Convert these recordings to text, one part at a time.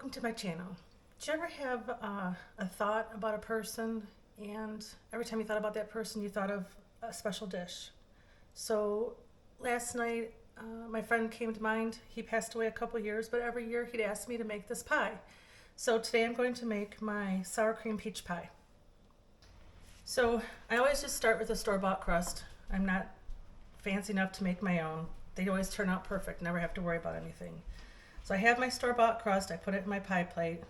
Welcome to my channel. Did you ever have a thought about a person, and every time you thought about that person you thought of a special dish? So last night my friend came to mind. He passed away a couple years, but every year he'd ask me to make this pie. So today I'm going to make my sour cream peach pie. So I always just start with a store-bought crust. I'm not fancy enough to make my own. They always turn out perfect, never have to worry about anything. So I have my store-bought crust. I put it in my pie plate.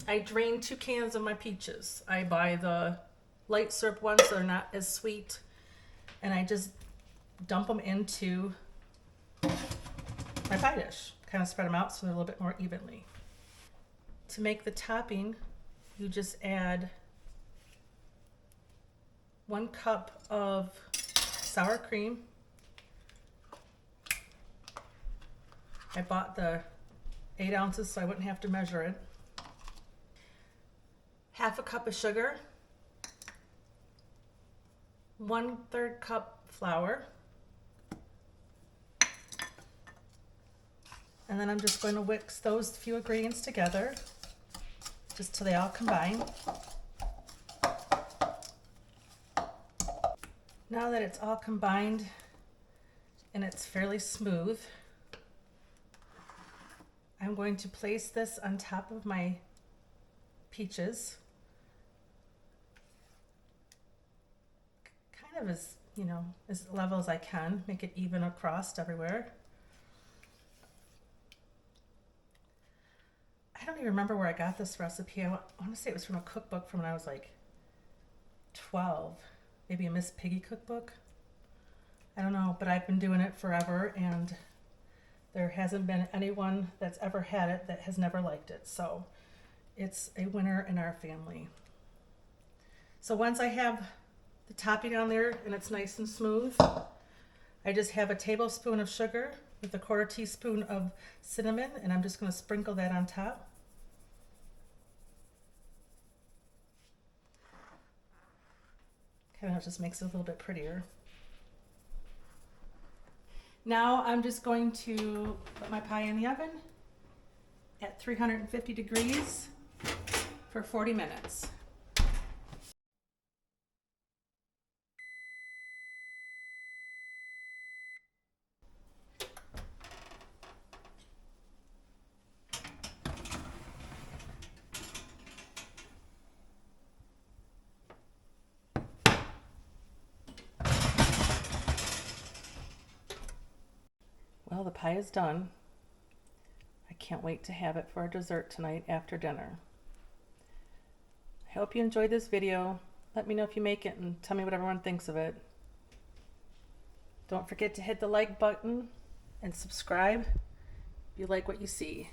I drain 2 cans of my peaches. I buy the light syrup ones so they're not as sweet, and I just dump them into my pie dish. Kind of spread them out so they're a little bit more evenly. To make the topping, you just add 1 cup of sour cream. I bought the 8 ounces so I wouldn't have to measure it. 1/2 cup of sugar. 1/3 cup flour. And then I'm just going to mix those few ingredients together just till they all combine. Now that it's all combined and it's fairly smooth, I'm going to place this on top of my peaches, kind of as, as level as I can, make it even across everywhere. I don't even remember where I got this recipe. I want to say it was from a cookbook from when I was like 12, maybe a Miss Piggy cookbook. I don't know, but I've been doing it forever, and there hasn't been anyone that's ever had it that has never liked it. So it's a winner in our family. So once I have the topping on there and it's nice and smooth, I just have a tablespoon of sugar with a 1/4 teaspoon of cinnamon, and I'm just going to sprinkle that on top. Kind of just makes it a little bit prettier. Now I'm just going to put my pie in the oven at 350 degrees for 40 minutes. Well, the pie is done. I can't wait to have it for our dessert tonight after dinner. I hope you enjoyed this video. Let me know if you make it and tell me what everyone thinks of it. Don't forget to hit the like button and subscribe if you like what you see.